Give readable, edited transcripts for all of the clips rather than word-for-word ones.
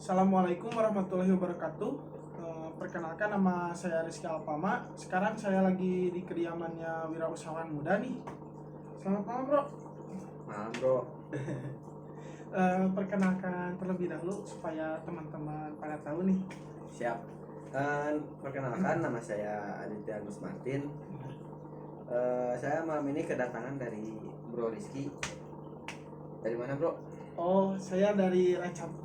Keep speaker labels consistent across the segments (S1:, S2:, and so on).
S1: Assalamualaikum warahmatullahi wabarakatuh. Perkenalkan, nama saya Rizky Alpama. Sekarang saya lagi di kediamannya wirausahawan muda nih. Selamat malam, bro.
S2: Malam bro.
S1: Perkenalkan terlebih dahulu supaya teman-teman pada tahu nih.
S2: Siap. Perkenalkan, nama saya Aditya Agus Martin. Saya malam ini kedatangan dari Bro Rizky. Dari mana bro?
S1: Oh, saya dari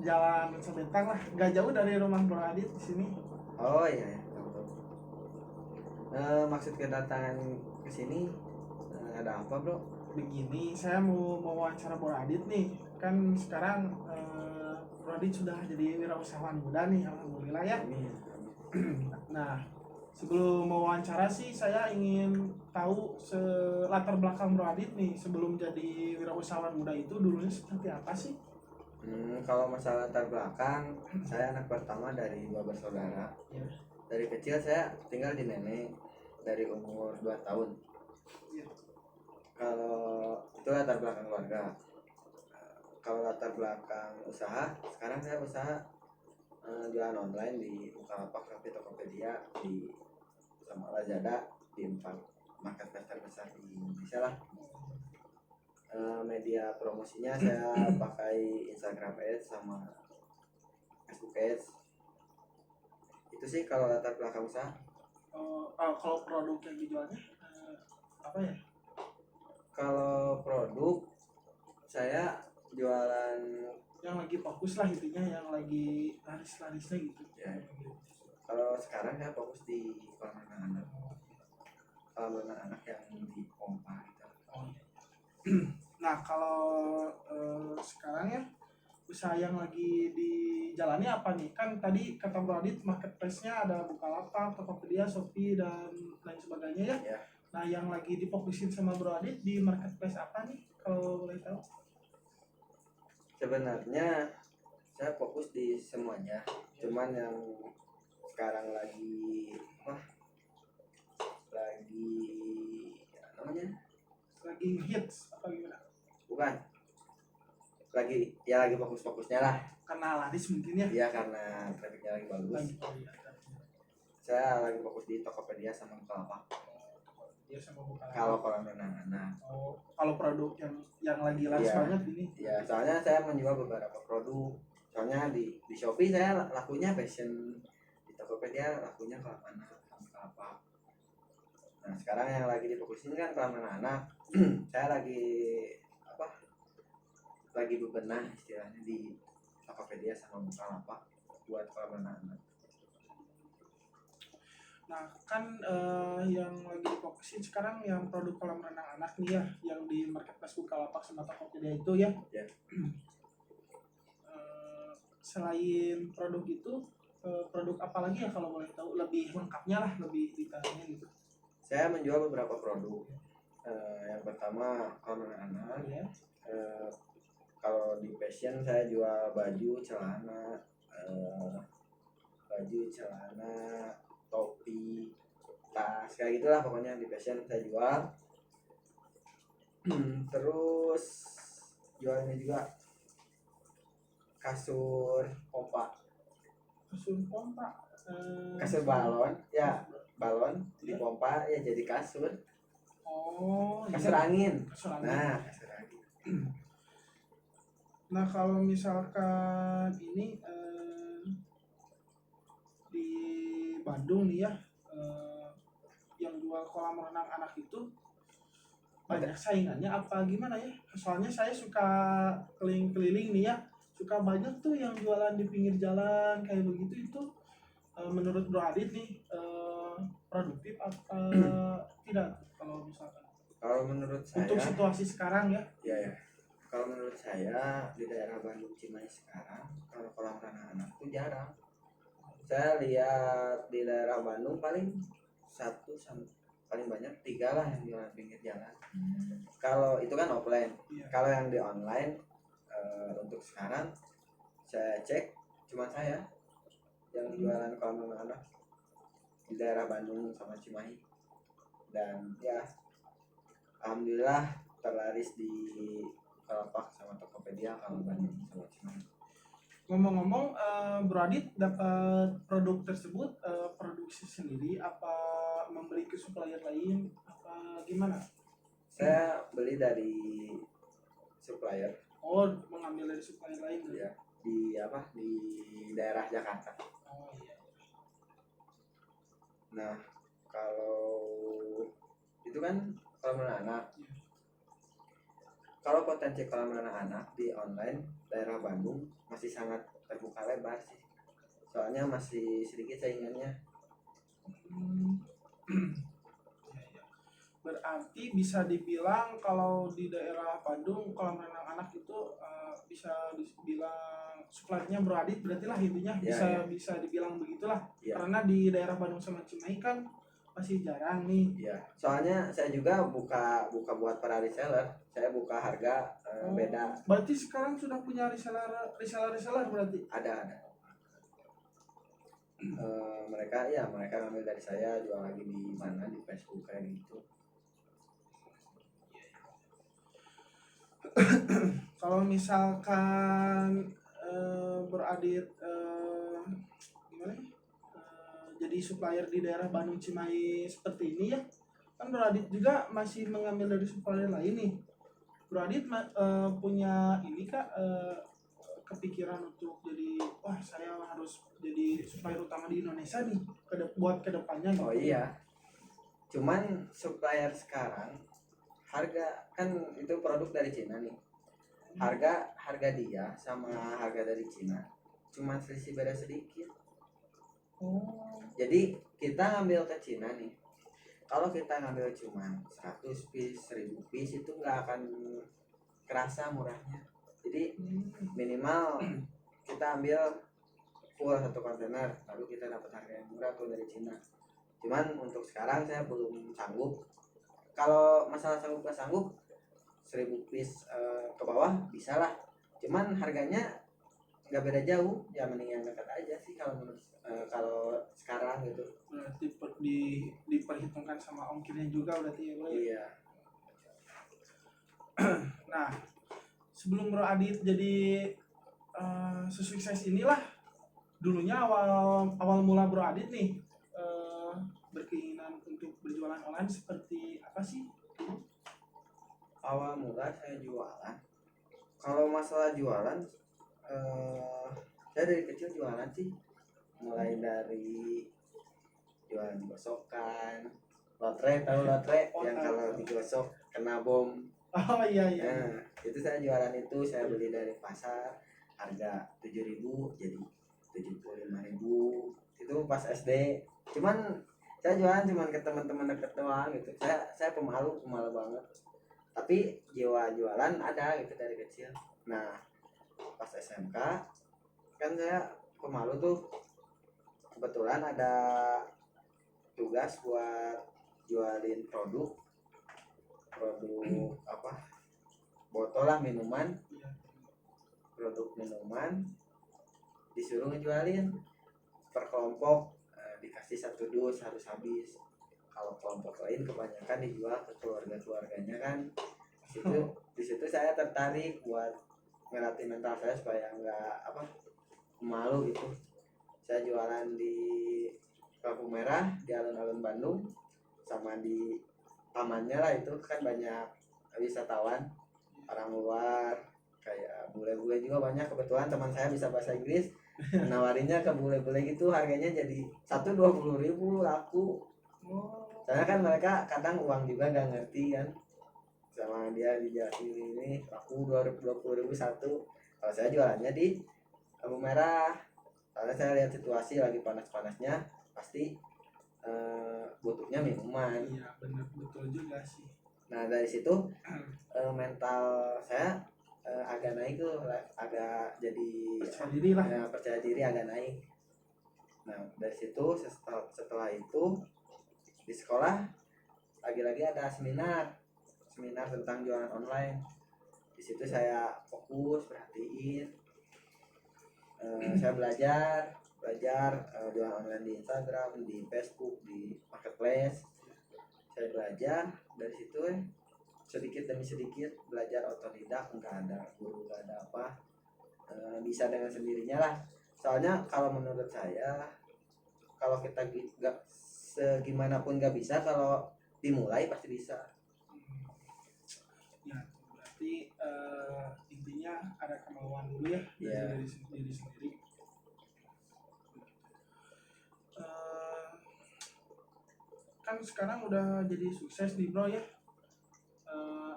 S1: Jalan Ranca Bentang lah. Gak jauh dari rumah Bro Adit di sini.
S2: Oh iya ya, tahu. Maksud kedatangan ke sini ada apa bro?
S1: Begini, saya mau wawancara Bro Adit nih. Kan sekarang Bro Adit sudah jadi wirausahawan muda nih, alhamdulillah ya.
S2: Amin.
S1: Nah, sebelum mewawancara sih saya ingin tahu latar belakang Bro Adit nih sebelum jadi wirausahawan muda itu dulunya seperti apa sih?
S2: Kalau masalah latar belakang, saya anak pertama dari dua bersaudara.
S1: Ya.
S2: Dari kecil saya tinggal di nenek dari umur 2 tahun.
S1: Ya.
S2: Kalau itu latar belakang keluarga. Kalau latar belakang usaha, sekarang saya usaha jualan online di Bukalapak, Shopee, Tokopedia, di sama Lazada, di 4 marketplace terbesar di Indonesia lah. Media promosinya saya pakai Instagram Ads sama Facebook Ads. Itu sih kalau latar belakang usaha.
S1: Kalau produk yang dijualnya apa ya?
S2: Kalau produk saya jualan
S1: Yang lagi fokus lah intinya, yang lagi laris-larisnya gitu.
S2: ya. Kalau sekarang saya fokus di kolam renang anak. Kolam renang anak yang di pompa gitu.
S1: Oh, iya. Nah, kalau sekarang ya usaha yang lagi dijalani apa nih? Kan tadi kata Bro Adit marketplace-nya ada Bukalapak, Tokopedia, Shopee, dan lain sebagainya ya.
S2: Ya.
S1: Nah, yang lagi difokusin sama Bro Adit di marketplace apa nih kalau boleh tahu?
S2: Sebenarnya saya fokus di semuanya, cuman yang sekarang lagi namanya
S1: Lagi hits apa gimana?
S2: bukan lagi fokus-fokusnya lah.
S1: Karena laris mungkin ya.
S2: Iya, karena trafiknya lagi bagus.
S1: Oh iya.
S2: Saya lagi fokus di Tokopedia sama Bukalapak.
S1: Dia sama Bukalapak.
S2: Kalau kolam renang anak.
S1: Oh, kalau produk yang lagi laris
S2: Iya.
S1: banget ini.
S2: Iya, soalnya saya menjual beberapa produk. Soalnya di Shopee saya lakunya fashion, di Tokopedia lakunya kolam anak sama Bukalapak. Nah, sekarang yang lagi difokusin kan kolam renang anak. Saya lagi bebenah istilahnya di Tokopedia sama Bukalapak buat kolam renang anak.
S1: Nah, kan yang lagi difokusin sekarang yang produk kolam renang anak nih ya, yang di marketplace Bukalapak sama Tokopedia itu ya.
S2: Ya.
S1: Selain produk itu, produk apa lagi ya kalau boleh tahu? Lebih lengkapnya lah, lebih detailnya gitu.
S2: Saya menjual beberapa produk. Yang pertama kolam renang anak.
S1: Ya.
S2: Kalau di fashion saya jual baju, celana, topi, tas, kayak gitulah pokoknya di fashion saya jual. Terus jualnya juga kasur pompa. Kasur balon, ya balon dipompa ya jadi kasur.
S1: Oh,
S2: kasur
S1: iya.
S2: angin.
S1: Kasur angin.
S2: Nah, kasur angin.
S1: Nah, kalau misalkan ini di Bandung nih ya, yang jual kolam renang anak itu banyak saingannya apa gimana ya? Soalnya saya suka keliling-keliling nih ya, suka banyak tuh yang jualan di pinggir jalan kayak begitu itu. Menurut Bro Adit nih produktif atau tidak kalau misalkan?
S2: Kalau menurut saya
S1: Untuk situasi sekarang ya.
S2: Ya. Kalau menurut saya di daerah Bandung Cimahi sekarang kalau kolam renang anak itu jarang. Saya lihat di daerah Bandung paling paling banyak 3 lah yang jualan pinggir jalan. Kalau itu kan offline.
S1: Iya.
S2: Kalau yang di online untuk sekarang saya cek cuma saya yang jualan kolam renang anak di daerah Bandung sama Cimahi. Dan ya alhamdulillah terlaris di Bukalapak sama Tokopedia kalau Bandung sama Cimahi.
S1: Ngomong-ngomong, Bro Adit dapat produk tersebut produksi sendiri apa membeli ke supplier lain apa gimana?
S2: Saya beli dari supplier
S1: Oh, mengambil dari supplier lain berarti.
S2: ya di apa di daerah Jakarta.
S1: Oh iya.
S2: Nah, kalau itu kan kolam renang anak.
S1: Iya.
S2: Kalau potensi kolam renang anak di online daerah Bandung masih sangat terbuka lebar sih. Soalnya masih sedikit saingannya.
S1: Hmm. Iya, iya. Berarti bisa dibilang kalau di daerah Bandung kolam renang anak itu bisa dibilang suppliernya Bro Adit berarti lah intinya
S2: Iya,
S1: bisa
S2: iya.
S1: bisa dibilang begitulah.
S2: Iya.
S1: Karena di daerah Bandung sama Cimahi kan masih jarang nih.
S2: Iya. Soalnya saya juga buka buat para reseller. Saya buka harga beda.
S1: Berarti sekarang sudah punya reseller berarti.
S2: Ada. Mereka ngambil dari saya, jual lagi di mana di Facebook kayak gitu.
S1: Kalau misalkan beradit gimana ya? Jadi supplier di daerah Bandung Cimahi seperti ini ya, kan beradit juga masih mengambil dari supplier lain nih. Beradit punya ini kak kepikiran untuk jadi wah saya harus jadi supplier utama di Indonesia nih buat kedepannya gitu.
S2: Oh iya. Cuman supplier sekarang harga kan itu produk dari Cina nih. Harga dia sama harga dari Cina cuma selisih beda sedikit.
S1: Oh.
S2: Jadi kita ngambil ke Cina nih. Kalau kita ngambil cuma 100 piece, 1000 piece itu nggak akan kerasa murahnya. Jadi minimal kita ambil full satu kontainer, lalu kita dapat harga yang murah tuh dari Cina. Cuman untuk sekarang saya belum sanggup. Kalau masalah sanggup nggak sanggup, 1000 piece ke bawah bisa lah. Cuman harganya nggak beda jauh, ya mending yang dekat aja sih kalau sekarang gitu.
S1: Berarti diperhitungkan sama ongkirnya juga berarti ya bro.
S2: Iya.
S1: Nah, sebelum Bro Adit jadi sesukses inilah, dulunya awal mula Bro Adit nih berkeinginan untuk berjualan online seperti apa sih?
S2: Awal mula saya jualan. Kalau masalah jualan, saya dari kecil jualan sih, mulai dari jualan gosokan, lotre, tahu lotre yang kalau digosok kena bom.
S1: Oh iya.
S2: Nah, itu saya jualan itu, saya beli dari pasar, harga 7.000 jadi 75.000. Itu pas SD. Cuman saya jualan cuman ke teman-teman deket doang gitu. Saya pemalu banget. Tapi jiwa jualan ada gitu dari kecil. Nah, pas SMK kan saya pemalu tuh. Kebetulan ada tugas buat jualin produk apa? Botol lah minuman. Produk minuman disuruh ngejualin per kelompok, dikasih 1 dus harus habis. Kalau kelompok lain kebanyakan dijual ke keluarganya kan. Di situ saya tertarik buat ngelatih mental saya supaya nggak malu gitu. Saya jualan di lampu merah, di alun-alun Bandung, sama di tamannya lah. Itu kan banyak wisatawan orang luar, kayak bule-bule juga banyak. Kebetulan teman saya bisa bahasa Inggris, nawarinya ke bule-bule gitu, harganya jadi 20.000 laku. Soalnya kan mereka kadang uang juga gak ngerti kan, sama dia dijelasin ini laku 20.000 satu. Kalau saya jualannya di lampu merah, soalnya saya lihat situasi lagi panas-panasnya, pasti butuhnya minuman.
S1: Iya benar, betul juga sih.
S2: Nah dari situ mental saya agak naik tuh, agak jadi
S1: percaya diri lah.
S2: Percaya diri agak naik. Nah dari situ setelah itu di sekolah lagi-lagi ada seminar tentang jualan online. Di situ saya fokus perhatiin, saya belajar jualan online di Instagram, di Facebook, di marketplace. Saya belajar dari situ sedikit demi sedikit, belajar otodidak, nggak ada guru, nggak ada apa. bisa dengan sendirinya lah. Soalnya kalau menurut saya, kalau kita nggak segimana pun nggak bisa, kalau dimulai pasti bisa.
S1: Ya, berarti intinya ada kemauan dulu ya dari
S2: Iya.
S1: diri sendiri. Eh, kan sekarang udah jadi sukses nih bro ya.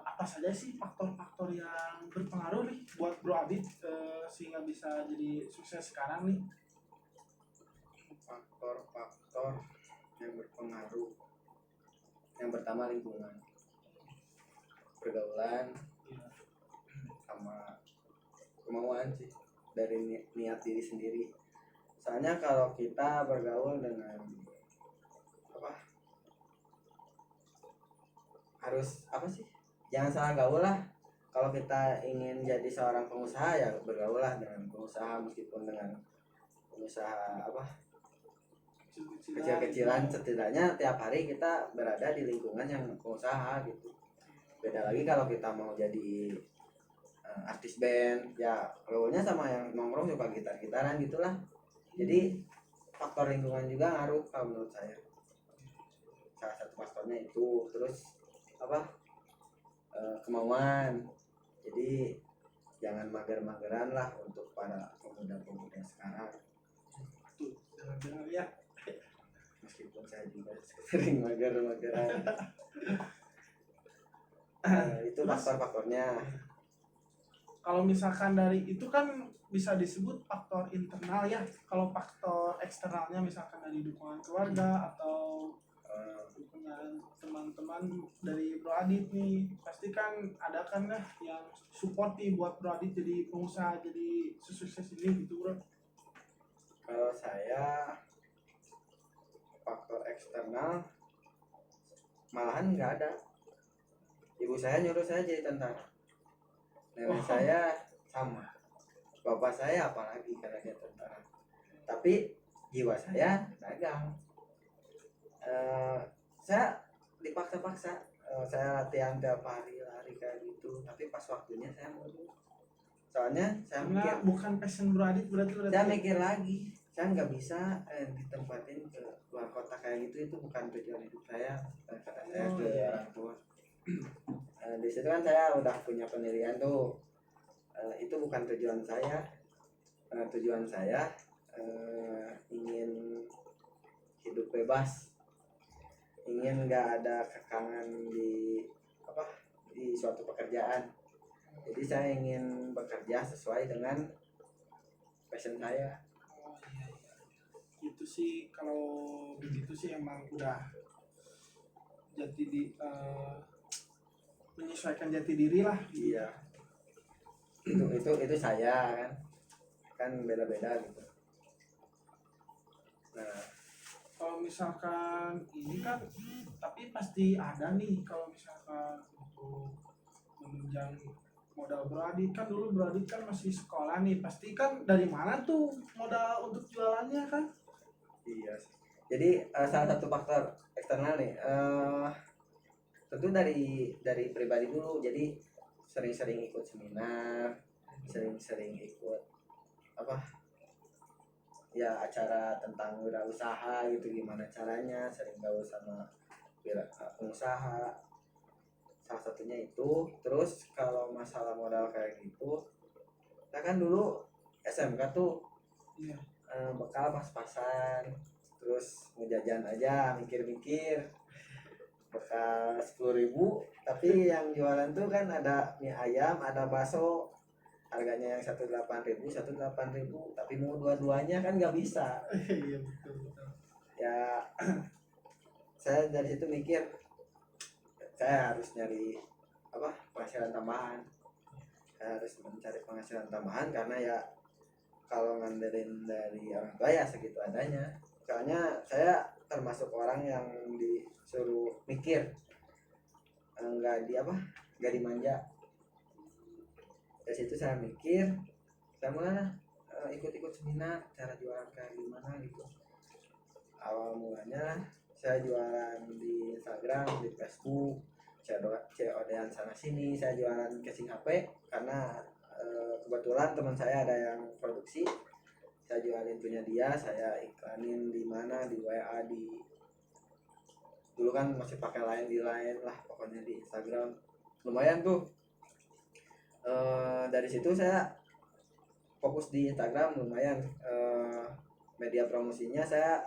S1: Apa saja sih faktor-faktor yang berpengaruh nih buat Bro Adit sehingga bisa jadi sukses sekarang nih?
S2: Faktor-faktor yang berpengaruh, yang pertama lingkungan, pergaulan,
S1: Ya,
S2: sama kemauan sih dari niat diri sendiri. Soalnya kalau kita bergaul dengan apa, harus apa sih, jangan salah gaul lah. Kalau kita ingin jadi seorang pengusaha ya bergaul lah dengan pengusaha, meskipun dengan pengusaha apa kecil-kecilan, setidaknya tiap hari kita berada di lingkungan yang pengusaha gitu. Beda lagi kalau kita mau jadi artis band, ya gaulnya sama yang nongkrong suka gitar-gitaran gitulah. Jadi faktor lingkungan juga ngaruh kalau menurut saya. Salah satu faktornya itu. Terus apa, kemauan. Jadi jangan mager-mageran lah untuk para pemuda-pemuda sekarang.
S1: tuh dengar ya.
S2: Meskipun saya juga sering mager-mageran. Itu faktor-faktornya.
S1: Kalau misalkan dari itu kan bisa disebut faktor internal ya. Kalau faktor eksternalnya misalkan dari dukungan keluarga atau dukungan teman-teman dari Bro Adit nih, pasti kan ada kan ya yang support nih buat Bro Adit jadi pengusaha, jadi sukses ini gitu bro.
S2: Kalau saya faktor eksternal malahan nggak ada. Ibu saya nyuruh saya jadi tentara, nenek saya sama, bapak saya apalagi karena dia tentara. Tapi jiwa saya dagang. Saya dipaksa-paksa, saya latihan tiap hari lari kayak gitu, tapi pas waktunya saya mundur. Soalnya saya
S1: Karena
S2: mikir,
S1: bukan passion Bro Adit berarti
S2: saya mikir lagi, saya nggak bisa ditempatin ke luar kota kayak gitu, itu bukan tujuan hidup saya. Kata saya ke orang tua. Di situ kan saya udah punya pendirian tuh. Itu bukan tujuan saya. Tujuan saya ingin hidup bebas, ingin nggak ada kekangan di apa, di suatu pekerjaan. Jadi saya ingin bekerja sesuai dengan passion saya.
S1: Oh iya iya. Itu sih kalau begitu sih emang udah jati di menyesuaikan jati diri lah.
S2: Iya, itu saya kan beda-beda gitu. Nah,
S1: Kalau misalkan ini kan, tapi pasti ada nih kalau misalkan untuk menunjang modal Bro Adit kan, dulu Bro Adit kan masih sekolah nih, pasti kan dari mana tuh modal untuk jualannya kan?
S2: iya sih. Jadi salah satu faktor eksternal nih, tentu dari pribadi dulu. Jadi sering-sering ikut seminar, sering-sering ikut apa ya, acara tentang wirausaha gitu, gimana caranya, sering gaul sama pengusaha, salah satunya itu. Terus kalau masalah modal kayak gitu, kita kan dulu SMK tuh
S1: Iya.
S2: bekal pas-pasan, terus ngejajan aja, mikir-mikir, bekal 10.000, tapi yang jualan tuh kan ada mie ayam, ada bakso, harganya yang 108.000, tapi mau dua-duanya kan nggak bisa.
S1: Iya betul betul.
S2: Ya saya dari situ mikir, saya harus nyari apa, penghasilan tambahan. Saya harus mencari penghasilan tambahan, karena ya kalau ngandelin dari orang tua ya segitu adanya. Soalnya saya termasuk orang yang disuruh mikir, nggak dimanja. Dari situ saya mikir, saya mulai ikut-ikut seminar cara jualan kayak gimana gitu. Awal mulanya saya jualan di Instagram, di Facebook, COD-an sana sini. Saya jualan casing HP karena kebetulan teman saya ada yang produksi, saya jualin punya dia, saya iklanin di mana, di WA, di dulu kan masih pakai line, di line lah pokoknya, di Instagram lumayan tuh. Dari situ saya fokus di Instagram lumayan. Media promosinya saya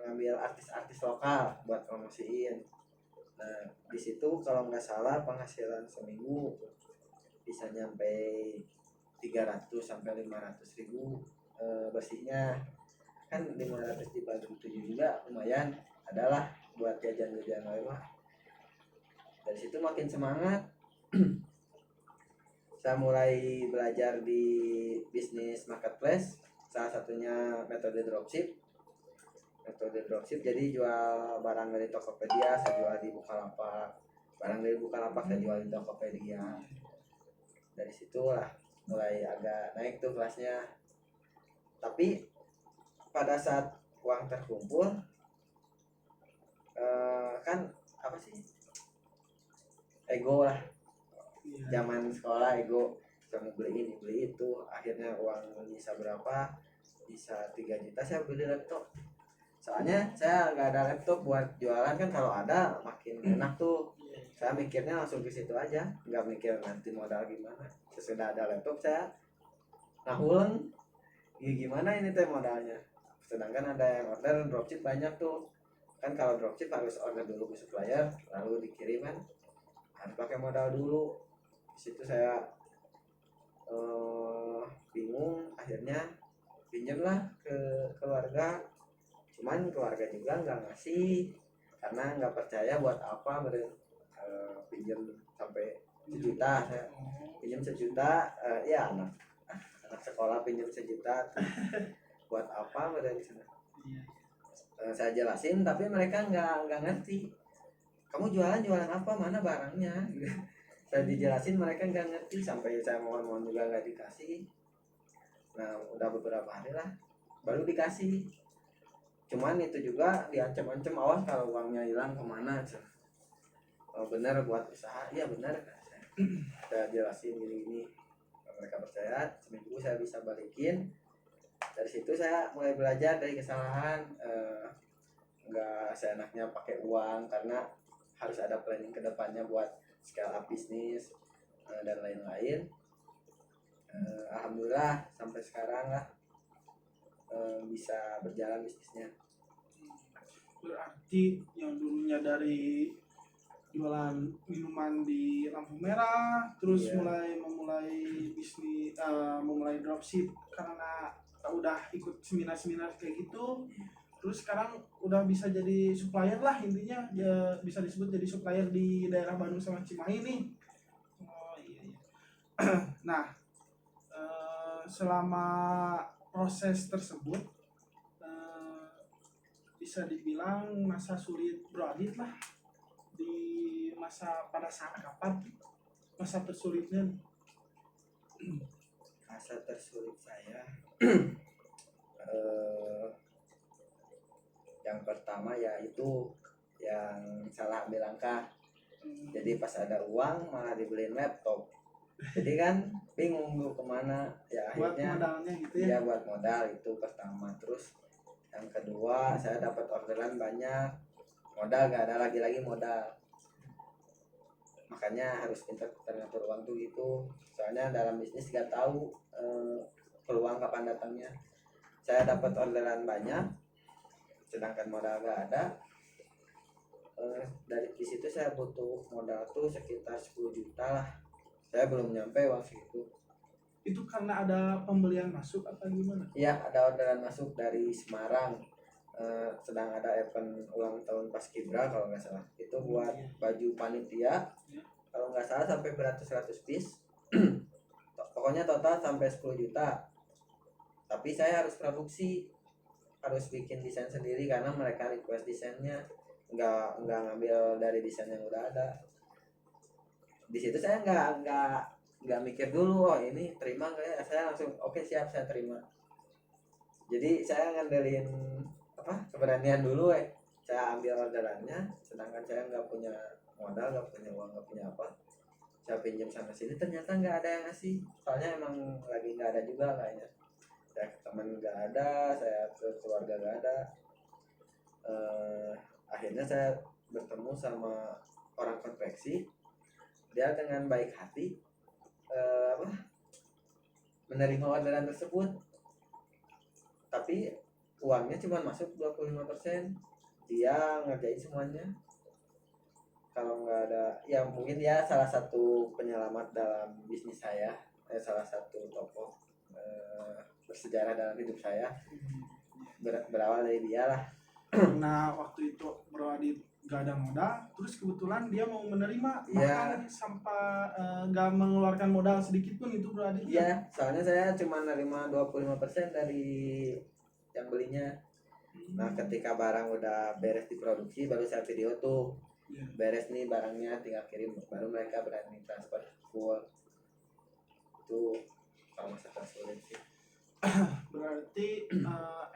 S2: ngambil artis-artis lokal buat promosiin. Nah di situ kalau nggak salah penghasilan seminggu bisa nyampe 300 sampai 500 ribu bersihnya. Kan 500 dibagi 7 juga lumayan, adalah buat jajan-jajan lewat. Dari situ makin semangat. Saya mulai belajar di bisnis marketplace, salah satunya metode dropship. Jadi jual barang dari Tokopedia saya jual di Bukalapak, barang dari Bukalapak saya jual di Tokopedia. Dari situlah mulai agak naik tuh kelasnya. Tapi pada saat uang terkumpul, kan apa sih, ego lah.
S1: Iya.
S2: Zaman sekolah ego, saya mau beli ini beli itu, akhirnya uang bisa berapa, bisa 3 juta saya beli laptop. Soalnya saya nggak ada laptop buat jualan kan, kalau ada makin enak tuh. Saya mikirnya langsung ke situ aja, nggak mikir nanti modal gimana. Sesudah ada laptop saya ngahuleng, gimana ini teh modalnya. Sedangkan ada yang order dropship banyak tuh kan, kalau dropship harus order dulu ke supplier lalu dikirim kan, harus pakai modal dulu. Di situ saya bingung, akhirnya pinjam lah ke keluarga. Cuman keluarga juga nggak ngasih karena nggak percaya buat apa pinjam sampai 1 juta. Saya pinjam 1 juta, ya anak sekolah pinjam 1 juta buat apa di sana. Saya jelasin tapi mereka nggak ngerti, kamu jualan apa, mana barangnya. Saya dijelasin mereka nggak ngerti, sampai saya mohon juga nggak dikasih. Nah udah beberapa hari lah baru dikasih. Cuman itu juga diancam-ancam, awas kalau uangnya hilang kemana. Oh, benar buat usaha, iya benar. Saya jelasin gini, mereka percaya. Seminggu saya bisa balikin. Dari situ saya mulai belajar dari kesalahan. Nggak seenaknya pakai uang, karena harus ada planning kedepannya buat scale up bisnis dan lain-lain. Alhamdulillah sampai sekarang lah bisa berjalan bisnisnya.
S1: Berarti yang dulunya dari jualan minuman di lampu merah, terus
S2: Iya.
S1: memulai bisnis, memulai dropship karena udah ikut seminar-seminar kayak gitu. Terus sekarang udah bisa jadi supplier lah, intinya ya bisa disebut jadi supplier di daerah Bandung sama Cimahi nih. Oh iya, iya. Nah, selama proses tersebut bisa dibilang masa sulit Bro Adit lah, di pada saat kapan masa tersulitnya?
S2: Masa tersulit saya yang pertama yaitu yang salah ambil langkah. Jadi pas ada uang malah dibeliin laptop, jadi kan bingung tuh kemana ya.
S1: Buat
S2: Akhirnya
S1: modalnya gitu ya?
S2: ya buat modal itu pertama. Terus yang kedua saya dapat orderan banyak, modal gak ada lagi modal. Makanya harus pintar ngatur uang tuh gitu. Soalnya dalam bisnis gak tahu peluang kapan datangnya. Saya dapat orderan banyak, sedangkan modal gak ada. Dari di situ saya butuh modal tuh sekitar 10 juta lah. Saya belum nyampe uang segitu.
S1: Itu karena ada pembelian masuk atau gimana?
S2: Iya, ada orderan masuk dari Semarang. Sedang ada event ulang tahun Paskibra kalau nggak salah. Itu buat baju panitia. Kalau nggak salah sampai beratus-ratus piece. Pokoknya total sampai 10 juta. Tapi saya harus produksi, harus bikin desain sendiri karena mereka request desainnya, nggak ngambil dari desain yang udah ada. Di situ saya nggak mikir dulu, oh ini terima nggak ya, saya langsung oke, siap, saya terima. Jadi saya ngandelin keberanian dulu, saya ambil orderannya, sedangkan saya nggak punya modal, nggak punya uang, nggak punya apa. saya pinjam sana sini ternyata nggak ada yang ngasih, soalnya emang lagi nggak ada juga kayaknya. Saya ke teman nggak ada, saya ke keluarga nggak ada. Akhirnya saya bertemu sama orang konveksi, dia dengan baik hati menerima orderan tersebut, tapi uangnya cuma masuk 25%, dia ngerjain semuanya. Kalau nggak ada, ya mungkin dia salah satu penyelamat dalam bisnis saya, salah satu tokoh bersejarah dalam hidup saya. Berawal dari dia lah.
S1: Nah waktu itu Bro Adit gak ada modal, terus kebetulan dia mau menerima,
S2: Iya.
S1: bahkan sampai gak mengeluarkan modal sedikit pun itu Bro Adit.
S2: Iya, soalnya saya cuma nerima 25% dari yang belinya. Nah ketika barang udah beres diproduksi, baru saya video tuh, beres nih barangnya tinggal kirim, baru mereka berani transfer full. Itu kalau masa tersulit sih.
S1: Berarti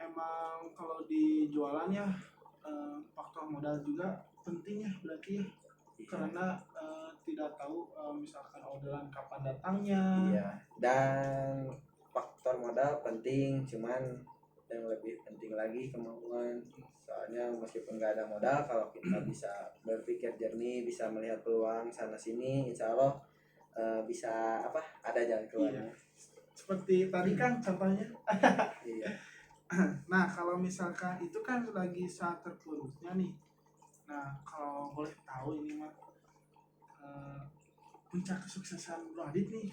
S1: emang kalau di jualan ya faktor modal juga penting ya berarti ya, karena tidak tahu misalkan orderan kapan datangnya.
S2: Iya, dan faktor modal penting, cuman yang lebih penting lagi kemauan. Soalnya meskipun nggak ada modal, kalau kita bisa berpikir jernih, bisa melihat peluang sana sini, insya Allah bisa ada jalan keluarnya.
S1: Iya. Seperti tadi kan contohnya.
S2: Iya.
S1: Nah kalau misalkan itu kan lagi saat terpuruknya nih. Nah kalau boleh tahu ini mah puncak kesuksesan Bro Adit nih,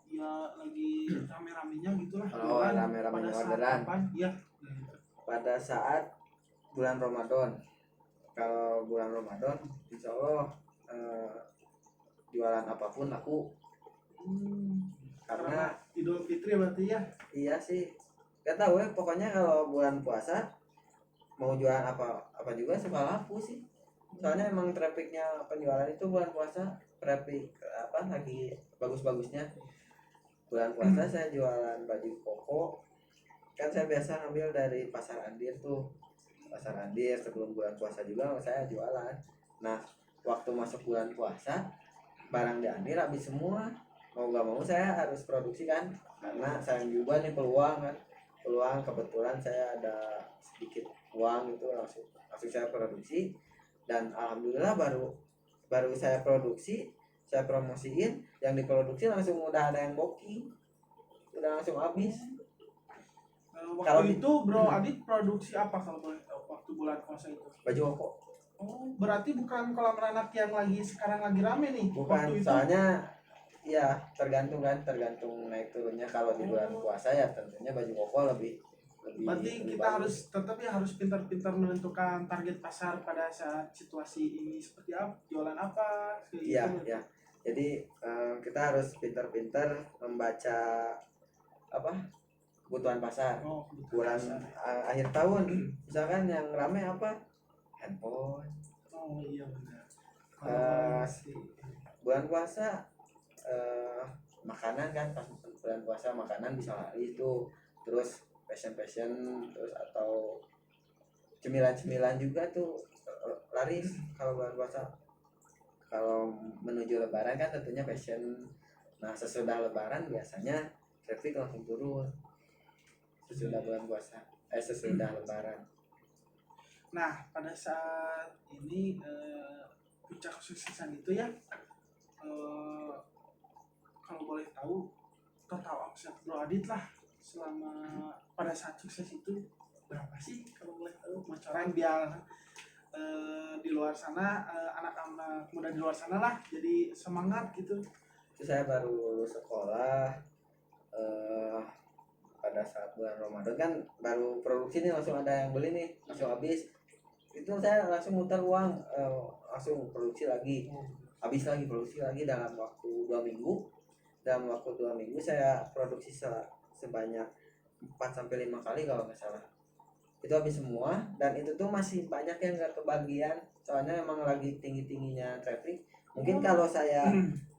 S1: ya lagi rame-ramenya gitulah.
S2: Oh, rame-ramenya orderan.
S1: Iya.
S2: Pada saat bulan Ramadan. Kalau bulan Ramadan, insya Allah jualan apapun laku. Karena
S1: Idul Fitri berarti ya.
S2: Iya sih, gak tahu ya, pokoknya kalau bulan puasa mau jualan apa juga suka laku sih. Soalnya emang trafficnya penjualan itu bulan puasa, traffic lagi bagus-bagusnya. Bulan puasa saya jualan baju koko, kan saya biasa ngambil dari pasar Andir tuh, pasar Andir sebelum bulan puasa juga saya jualan. Nah waktu masuk bulan puasa barang di Andir habis semua, mau gak mau saya harus produksi kan, karena sayang juga nih peluang kebetulan saya ada sedikit uang itu, langsung saya produksi. Dan alhamdulillah baru saya produksi, saya promosiin, yang diproduksi langsung udah ada yang booking, udah langsung habis.
S1: Waktu
S2: Kalau
S1: itu Bro Adit produksi apa kalau boleh tahu waktu bulan puasa itu?
S2: Baju koko.
S1: Oh berarti bukan kolam renang yang lagi sekarang lagi rame nih?
S2: Bukan,
S1: waktu itu.
S2: soalnya ya tergantung naik turunnya. Kalau di bulan puasa ya tentunya baju koko lebih
S1: berarti kita
S2: bagus.
S1: harus tetap ya harus pintar-pintar menentukan target pasar pada saat situasi ini seperti apa, jualan apa.
S2: Iya, ya. Jadi kita harus pintar-pintar membaca kebutuhan pasar. Bulan akhir tahun misalkan yang rame apa? Handphone.
S1: Oh iya benar.
S2: Bulan puasa makanan kan, pas bulan puasa makanan bisa lari itu, terus fashion terus atau cemilan juga tuh laris kalau bulan puasa. Kalau menuju lebaran kan tentunya fashion. Nah sesudah lebaran biasanya traffic langsung turun sesudah bulan puasa, sesudah lebaran.
S1: Nah pada saat ini puncak kesuksesan itu ya, kalau boleh tahu total omset Bro Adit lah selama pada saat sukses itu berapa sih kalau boleh tahu, bocoran biar di luar sana anak-anak muda di luar sana lah jadi semangat gitu.
S2: Itu saya baru lulus sekolah, pada saat bulan Ramadan kan baru produksi nih, langsung ada yang beli nih, langsung habis. Itu saya langsung muter uang, langsung produksi lagi, habis lagi produksi lagi dalam waktu 2 minggu. Dalam waktu 2 minggu saya produksi sebanyak 4-5 kali kalau nggak salah. Itu habis semua, dan itu tuh masih banyak yang nggak kebagian, soalnya emang lagi tingginya traffic. Mungkin kalau saya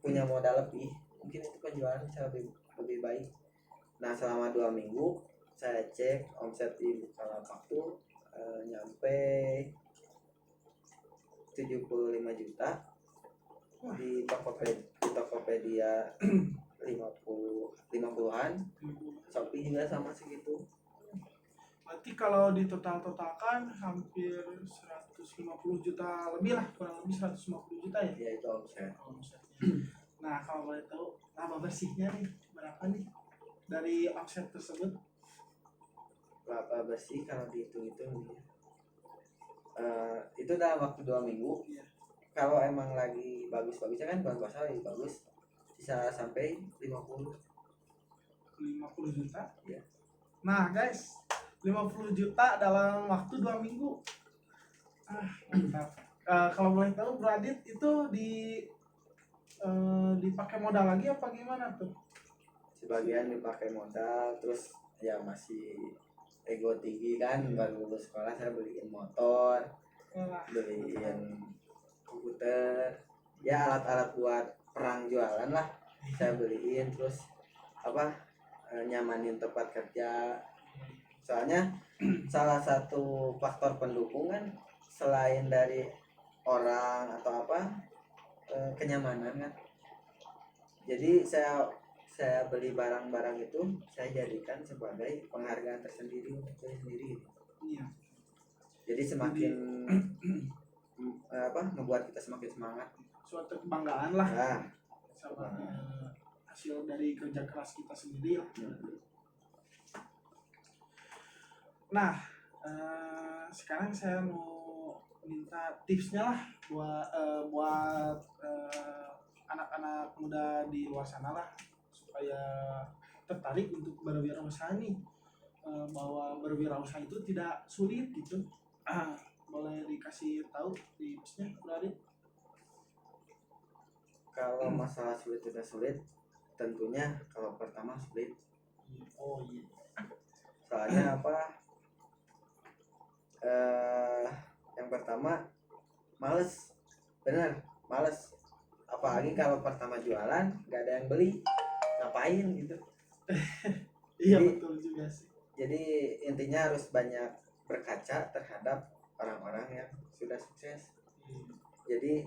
S2: punya modal lebih, mungkin itu penjualan bisa lebih baik. Nah selama 2 minggu saya cek omset di Bukalapak tuh nyampe 75 juta di Tokopedia 50-an, Shopee juga sama segitu.
S1: Berarti kalau ditotal-totalkan hampir 150 juta lebih lah, kurang lebih 150 juta ya.
S2: Ya itu omset.
S1: Omsetnya. Nah, kalau boleh tahu laba bersihnya nih berapa nih dari omset tersebut?
S2: Laba bersih kalau dihitung-hitung itu dalam waktu 2 minggu.
S1: Iya.
S2: Kalau emang lagi bagus-bagusnya kan bulan puasa lagi bagus, bisa sampai 50
S1: juta.
S2: Iya.
S1: Nah guys, 50 juta dalam waktu 2 minggu. Mantap. Kalau boleh tahu Bradit itu dipakai modal lagi apa gimana tuh?
S2: Sebagian dipakai modal, terus ya masih ego tinggi kan, baru lulus sekolah saya beliin motor, beliin komputer, ya alat-alat buat perang jualan lah saya beliin, terus nyamanin tempat kerja. Soalnya salah satu faktor pendukung kan selain dari orang atau kenyamanan kan. Jadi saya beli barang-barang itu saya jadikan sebagai penghargaan tersendiri untuk saya sendiri.
S1: Iya.
S2: Jadi semakin membuat kita semakin semangat.
S1: Suatu kebanggaan lah.
S2: Nah,
S1: sama hasil dari kerja keras kita sendiri lah. Nah, sekarang saya mau minta tipsnya lah buat anak-anak muda di luar sana lah, supaya tertarik untuk berwirausaha nih, bahwa berwirausaha itu tidak sulit gitu. Boleh dikasih tahu tipsnya, Radit?
S2: Kalau masalah sulit tidak sulit, tentunya kalau pertama sulit.
S1: Oh iya.
S2: Soalnya yang pertama males, bener males. Apalagi kalau pertama jualan nggak ada yang beli, ngapain gitu.
S1: Iya,
S2: Jadi,
S1: betul juga sih.
S2: Jadi intinya harus banyak berkaca terhadap orang-orang yang sudah sukses. Jadi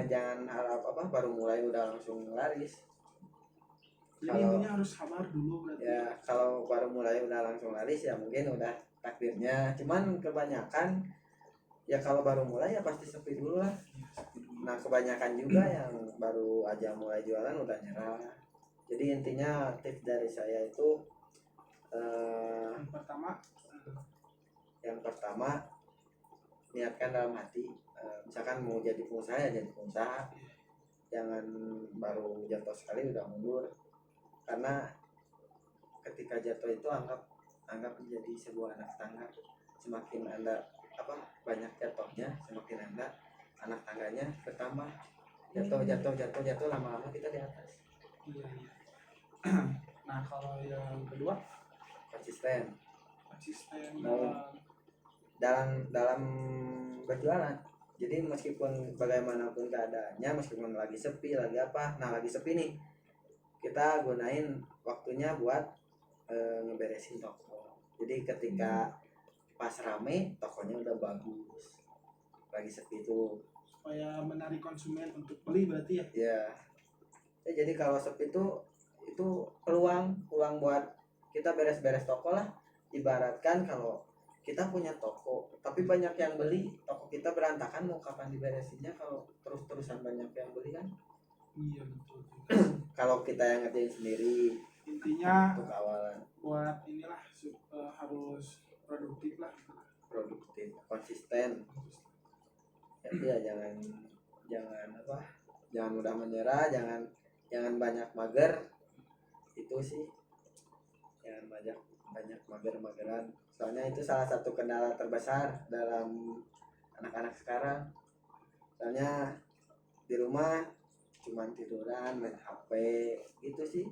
S2: jangan harap baru mulai udah langsung laris.
S1: Jadi intinya harus sabar dulu berarti.
S2: Ya kalau baru mulai udah langsung laris ya mungkin udah takdirnya. Cuman kebanyakan ya kalau baru mulai ya pasti sepi dulu lah. Nah kebanyakan juga yang baru aja mulai jualan udah nyerah. Jadi intinya tips dari saya itu yang pertama niatkan dalam hati. Misalkan mau jadi pengusaha ya jadi pengusaha. Jangan baru jatuh sekali udah mundur. Karena ketika jatuh itu anggap menjadi sebuah anak tangga. Semakin Anda banyak jatuhnya, semakin Anda anak tangganya bertambah. Jatuh lama-lama kita di atas.
S1: Iya. Nah, kalau yang kedua
S2: konsisten
S1: dalam
S2: berjualan. Jadi meskipun bagaimanapun keadaannya, meskipun lagi sepi, lagi sepi nih, kita gunain waktunya buat ngeberesin toko. Jadi ketika pas rame, tokonya udah bagus. Lagi sepi itu
S1: supaya menarik konsumen untuk beli berarti ya.
S2: Ya, jadi kalau sepi itu peluang buat kita beres-beres toko lah. Ibaratkan kalau kita punya toko tapi banyak yang beli, toko kita berantakan, mau kapan diberesinnya kalau terus-terusan banyak yang beli kan?
S1: Iya betul.
S2: Kalau kita yang ngerjain sendiri,
S1: intinya
S2: untuk awalan
S1: buat inilah harus produktif,
S2: konsisten. Ya jangan mudah menyerah, jangan banyak mager. Itu sih, jangan banyak mageran. Soalnya itu salah satu kendala terbesar dalam anak-anak sekarang. Soalnya di rumah cuman tiduran, main HP gitu sih,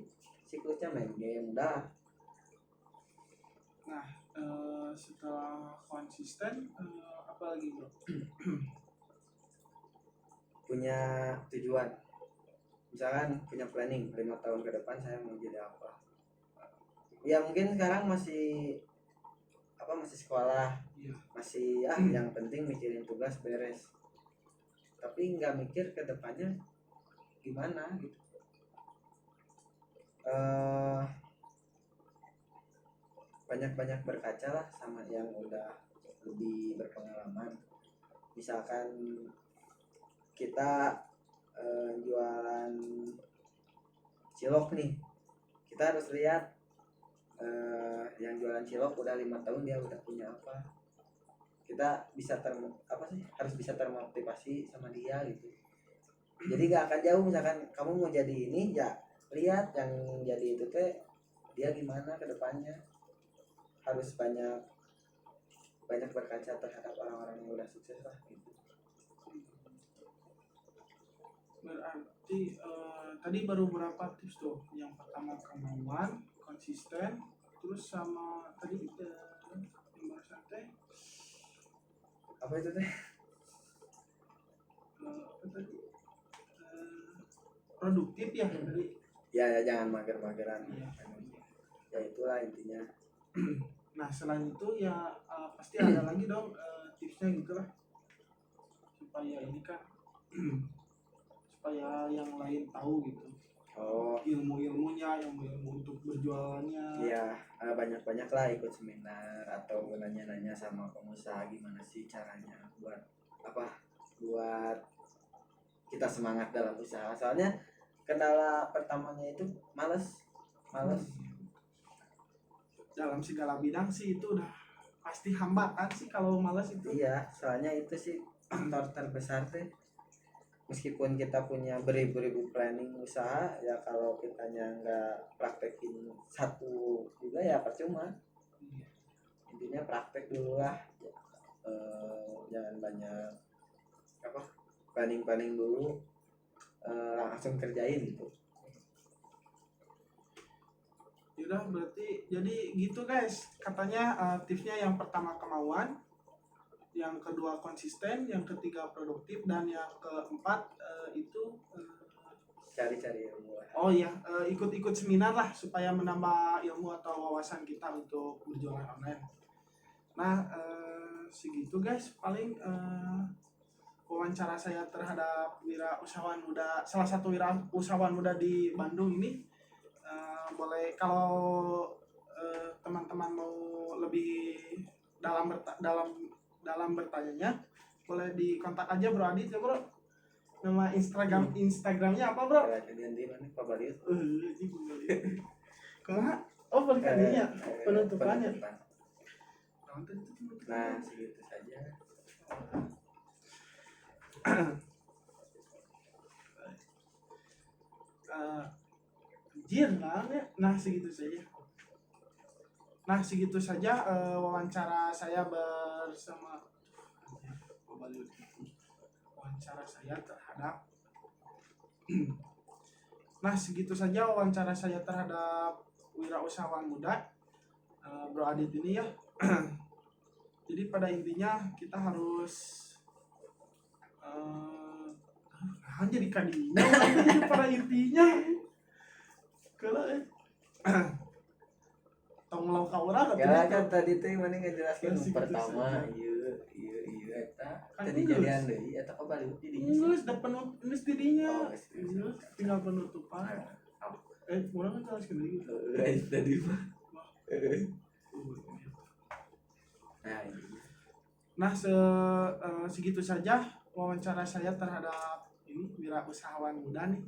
S2: siklusnya main game dah.
S1: Nah, setelah konsisten apa lagi bro?
S2: Punya tujuan, misalkan punya planning 5 tahun ke depan saya mau jadi apa. Ya mungkin sekarang masih sekolah, masih yang penting mikirin tugas beres, tapi nggak mikir ke depannya gimana gitu. eh Banyak-banyak berkaca lah sama yang udah lebih berpengalaman. Misalkan kita jualan cilok nih, kita harus lihat yang jualan cilok udah 5 tahun dia udah punya apa. Kita bisa harus bisa termotivasi sama dia gitu. Jadi gak akan jauh. Misalkan kamu mau jadi ini, ya lihat yang jadi itu teh dia gimana ke depannya. Harus banyak berkaca terhadap orang-orang yang udah sukses lah gitu.
S1: Berarti tadi baru berapa tips tuh? Yang pertama kemauan, konsisten, terus sama tadi yang barusan teh
S2: Apa itu teh?
S1: apa tadi? Produktif ya tadi.
S2: Ya jangan mager-mageran.
S1: Iya.
S2: Ya itulah intinya.
S1: Nah selain itu ya pasti ada lagi dong tipsnya gitu lah, supaya ini kan supaya yang lain tahu gitu.
S2: Oh
S1: Ilmu-ilmunya, ilmu untuk berjualannya.
S2: iya, banyak-banyak lah ikut seminar atau nanya-nanya sama pengusaha gimana sih caranya buat kita semangat dalam usaha. Soalnya kendala pertamanya itu males.
S1: Dalam segala bidang sih itu udah pasti hambatan sih kalau malas itu.
S2: Iya, soalnya itu sih faktor terbesar teh. Meskipun kita punya beribu-ribu planning usaha, ya kalau kitanya nggak praktekin satu juga ya percuma.
S1: Iya.
S2: Intinya praktek dulu lah. Jangan banyak planning dulu, langsung kerjain gitu.
S1: Yaudah berarti jadi gitu guys, katanya tipsnya yang pertama kemauan, yang kedua konsisten, yang ketiga produktif, dan yang keempat itu
S2: Cari-cari ilmu lah.
S1: oh iya ikut-ikut seminar lah supaya menambah ilmu atau wawasan kita untuk berjualan online. Nah segitu guys paling wawancara saya terhadap salah satu wirausahawan muda di Bandung ini. Boleh kalau teman-teman mau lebih dalam bertanyanya, boleh dikontak aja Bro Adit ya Bro. Nama Instagramnya apa Bro?
S2: Ganti mana Pak Baliut?
S1: Kemana? Oh penutupannya. Penutupannya.
S2: Nah segitu saja. Nah segitu saja wawancara saya bersama wawancara saya terhadap nah segitu saja wawancara saya terhadap wirausahawan muda Bro Adit ini ya. Jadi pada intinya kita harus jadi kadinya pada intinya kalau tong lau ka urang Ya kan tadi teh mana ngejelaskan
S1: Segitu
S2: pertama
S1: saja.
S2: iya eta
S1: Kan
S2: tadi
S1: geus.
S2: jadian deui eta kok balik di dinya.
S1: Geus da penutup didinya.
S2: Oh, geus.
S1: Tinggal penutupan. Urang kan jelaskeun deui.
S2: Tadi mah. Nah, ini.
S1: Nah, segitu saja wawancara saya terhadap ini wirausahawan muda nih.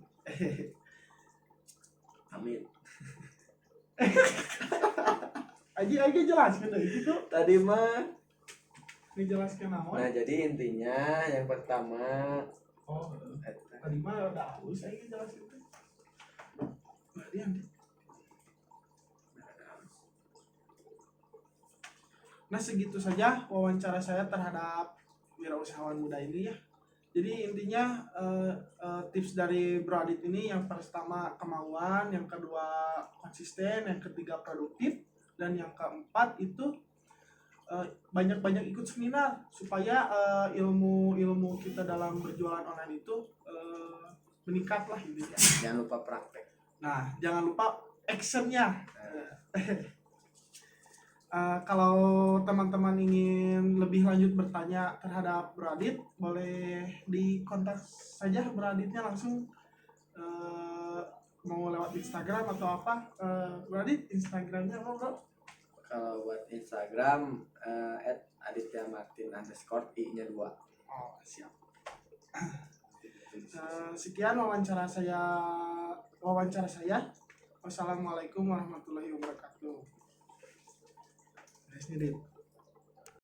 S2: Amin.
S1: Aji jelaskan deh gitu.
S2: Tadi mah.
S1: Dijelaskan naon?
S2: Nah, jadi intinya yang pertama
S1: Oh,
S2: eta.
S1: tadi mah udah halus aja jelaskan teh. Nah, dia Nah segitu saja wawancara saya terhadap wirausahawan muda ini ya. Jadi intinya tips dari Bro Adit ini yang pertama kemauan, yang kedua konsisten, yang ketiga produktif, dan yang keempat itu banyak-banyak ikut seminar supaya ilmu kita dalam berjualan online itu meningkat lah intinya.
S2: Jangan lupa praktek.
S1: Nah jangan lupa actionnya. Kalau teman-teman ingin lebih lanjut bertanya terhadap Bro Adit, boleh dikontak saja Bro Aditnya langsung mau lewat Instagram atau apa? Berarti Instagramnya apa bro?
S2: Kalau buat Instagram @adityamartin_, i-nya 2.
S1: Oh siap. Sekian wawancara saya. Wassalamualaikum warahmatullahi wabarakatuh. Ini